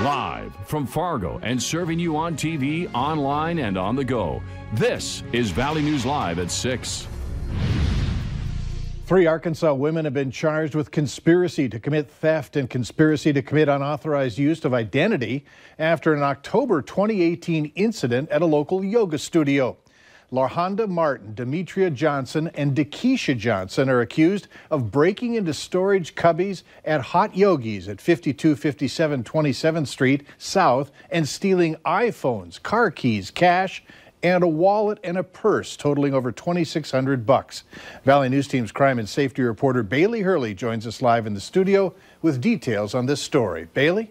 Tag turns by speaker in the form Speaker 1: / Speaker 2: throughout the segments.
Speaker 1: Live from Fargo and serving you on TV, online, and on the go. This is Valley News Live at 6.
Speaker 2: 3 Arkansas women have been charged with conspiracy to commit theft and conspiracy to commit unauthorized use of identity after an October 2018 incident at a local yoga studio. LaHonda Martin, Demetria Johnson, and Dakisha Johnson are accused of breaking into storage cubbies at Hot Yogi's at 5257 27th Street South and stealing iPhones, car keys, cash, and a wallet and a purse totaling over $2,600. Valley News Team's crime and safety reporter Bailey Hurley joins us live in the studio with details on this story. Bailey?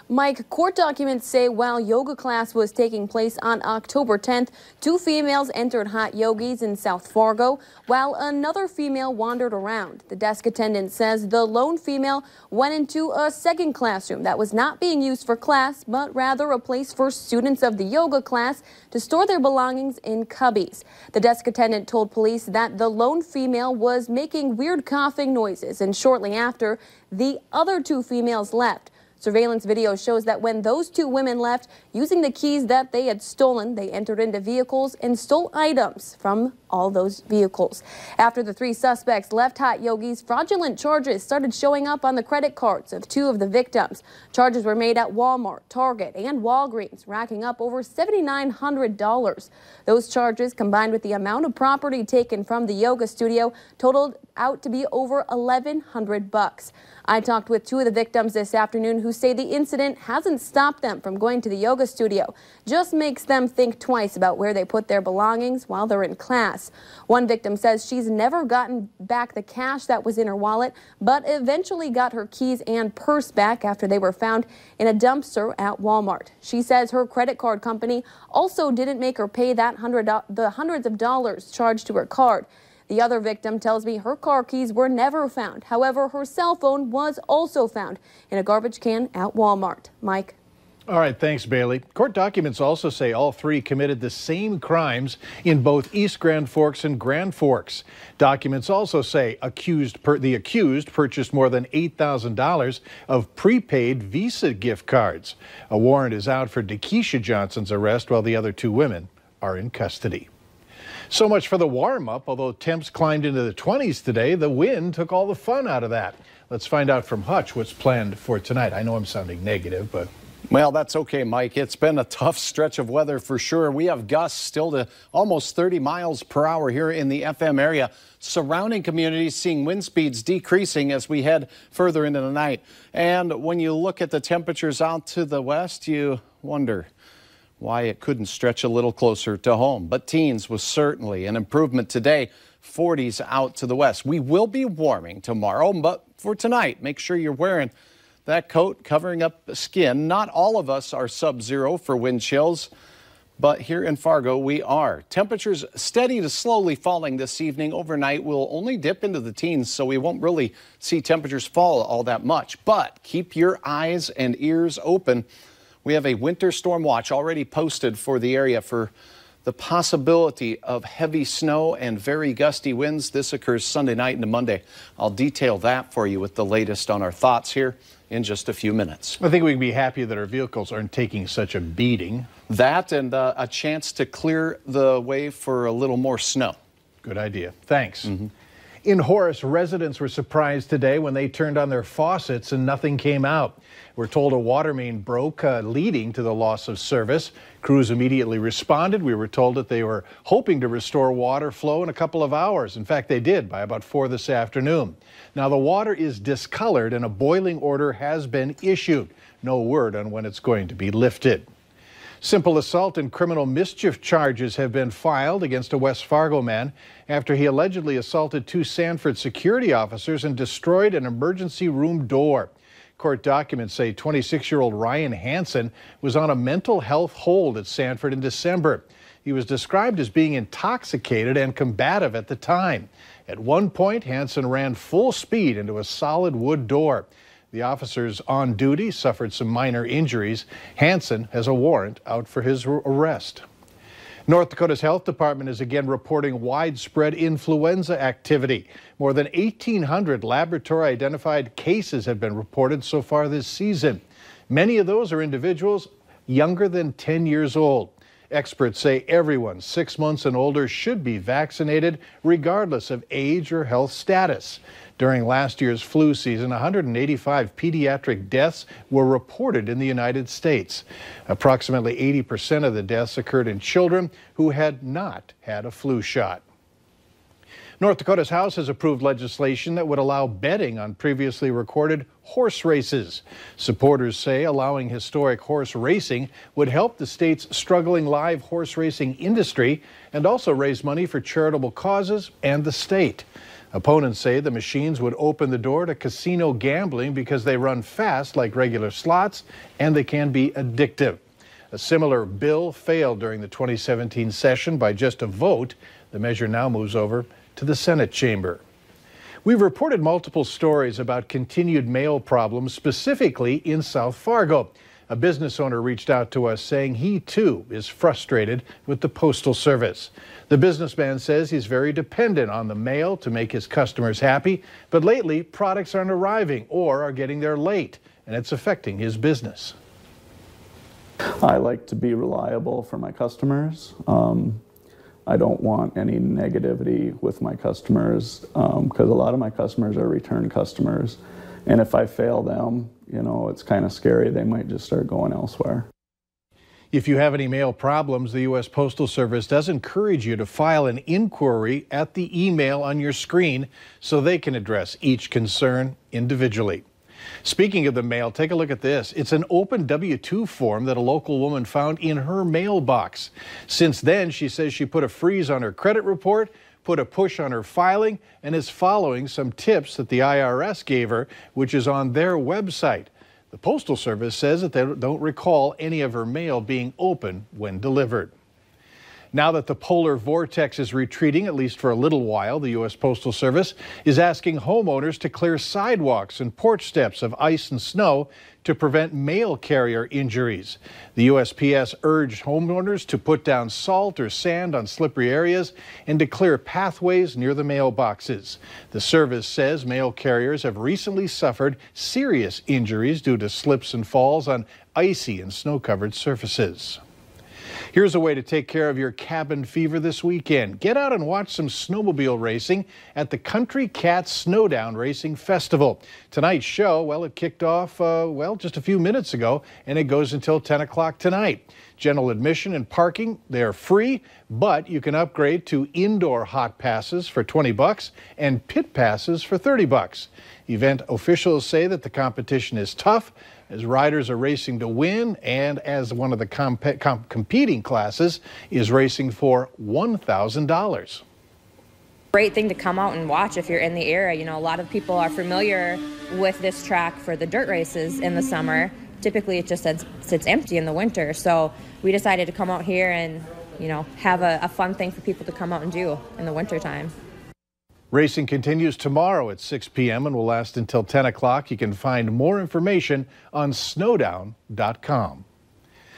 Speaker 3: Mike, court documents say while yoga class was taking place on October 10th, 2 females entered Hot Yogi's in South Fargo, while another female wandered around. The desk attendant says the lone female went into a second classroom that was not being used for class, but rather a place for students of the yoga class to store their belongings in cubbies. The desk attendant told police that the lone female was making weird coughing noises, and shortly after, the other 2 females left. Surveillance video shows that when those 2 women left, using the keys that they had stolen, they entered into vehicles and stole items from all those vehicles. After the 3 suspects left Hot Yogi's, fraudulent charges started showing up on the credit cards of 2 of the victims. Charges were made at Walmart, Target, and Walgreens, racking up over $7,900. Those charges, combined with the amount of property taken from the yoga studio, totaled out to be over $1,100. I talked with 2 of the victims this afternoon who say the incident hasn't stopped them from going to the yoga studio, just makes them think twice about where they put their belongings while they're in class. One victim says she's never gotten back the cash that was in her wallet, but eventually got her keys and purse back after they were found in a dumpster at Walmart. She says her credit card company also didn't make her pay the hundreds of dollars charged to her card. The other victim tells me her car keys were never found. However, her cell phone was also found in a garbage can at Walmart. Mike?
Speaker 2: All right, thanks, Bailey. Court documents also say all 3 committed the same crimes in both East Grand Forks and Grand Forks. Documents also say the accused purchased more than $8,000 of prepaid Visa gift cards. A warrant is out for Dakisha Johnson's arrest while the other 2 women are in custody. So much for the warm-up. Although temps climbed into the 20s today, the wind took all the fun out of that. Let's find out from Hutch what's planned for tonight. I know I'm sounding negative, but...
Speaker 4: Well, that's okay, Mike. It's been a tough stretch of weather for sure. We have gusts still to almost 30 miles per hour here in the FM area. Surrounding communities seeing wind speeds decreasing as we head further into the night. And when you look at the temperatures out to the west, you wonder why it couldn't stretch a little closer to home. But teens was certainly an improvement today. 40s out to the west. We will be warming tomorrow, but for tonight, make sure you're wearing that coat covering up the skin. Not all of us are sub-zero for wind chills, but here in Fargo we are. Temperatures steady to slowly falling this evening. Overnight we'll only dip into the teens, so we won't really see temperatures fall all that much. But keep your eyes and ears open. We have a winter storm watch already posted for the area for the possibility of heavy snow and very gusty winds. This occurs Sunday night into Monday. I'll detail that for you with the latest on our thoughts here in just a few minutes.
Speaker 2: I think we can be happy that our vehicles aren't taking such a beating.
Speaker 4: That and a chance to clear the way for a little more snow.
Speaker 2: Good idea. Thanks. In Horace, residents were surprised today when they turned on their faucets and nothing came out. We're told a water main broke, leading to the loss of service. Crews immediately responded. We were told that they were hoping to restore water flow in a couple of hours. In fact, they did by about 4 this afternoon. Now, the water is discolored and a boiling order has been issued. No word on when it's going to be lifted. Simple assault and criminal mischief charges have been filed against a West Fargo man after he allegedly assaulted 2 Sanford security officers and destroyed an emergency room door. Court documents say 26-year-old Ryan Hansen was on a mental health hold at Sanford in December. He was described as being intoxicated and combative at the time. At one point, Hansen ran full speed into a solid wood door. The officers on duty suffered some minor injuries. Hansen has a warrant out for his arrest. North Dakota's health department is again reporting widespread influenza activity. More than 1,800 laboratory-identified cases have been reported so far this season. Many of those are individuals younger than 10 years old. Experts say everyone 6 months and older should be vaccinated regardless of age or health status. During last year's flu season, 185 pediatric deaths were reported in the United States. Approximately 80% of the deaths occurred in children who had not had a flu shot. North Dakota's House has approved legislation that would allow betting on previously recorded horse races. Supporters say allowing historic horse racing would help the state's struggling live horse racing industry and also raise money for charitable causes and the state. Opponents say the machines would open the door to casino gambling because they run fast like regular slots and they can be addictive. A similar bill failed during the 2017 session by just a vote. The measure now moves over to the Senate chamber. We've reported multiple stories about continued mail problems, specifically in South Fargo. A business owner reached out to us saying he too is frustrated with the Postal Service. The businessman says he's very dependent on the mail to make his customers happy, but lately products aren't arriving or are getting there late, and it's affecting his business.
Speaker 5: I like to be reliable for my customers. I don't want any negativity with my customers because a lot of my customers are return customers. And if I fail them, you know, it's kind of scary. They might just start going elsewhere.
Speaker 2: If you have any mail problems, the U.S. Postal Service does encourage you to file an inquiry at the email on your screen so they can address each concern individually. Speaking of the mail, take a look at this. It's an open W-2 form that a local woman found in her mailbox. Since then, she says she put a freeze on her credit report, put a push on her filing, and is following some tips that the IRS gave her, which is on their website. The Postal Service says that they don't recall any of her mail being open when delivered. Now that the polar vortex is retreating, at least for a little while, the U.S. Postal Service is asking homeowners to clear sidewalks and porch steps of ice and snow to prevent mail carrier injuries. The USPS urged homeowners to put down salt or sand on slippery areas and to clear pathways near the mailboxes. The service says mail carriers have recently suffered serious injuries due to slips and falls on icy and snow-covered surfaces. Here's a way to take care of your cabin fever this weekend. Get out and watch some snowmobile racing at the Country Cats Snowdown Racing Festival. Tonight's show, well, it kicked off, just a few minutes ago, and it goes until 10 o'clock tonight. General admission and parking, they are free, but you can upgrade to indoor hot passes for $20 and pit passes for $30. Event officials say that the competition is tough, as riders are racing to win, and as one of the competing classes is racing for $1,000.
Speaker 6: Great thing to come out and watch if you're in the area. You know, a lot of people are familiar with this track for the dirt races in the summer. Typically it just sits empty in the winter. So we decided to come out here and, you know, have a fun thing for people to come out and do in the wintertime.
Speaker 2: Racing continues tomorrow at 6 p.m. and will last until 10 o'clock. You can find more information on snowdown.com.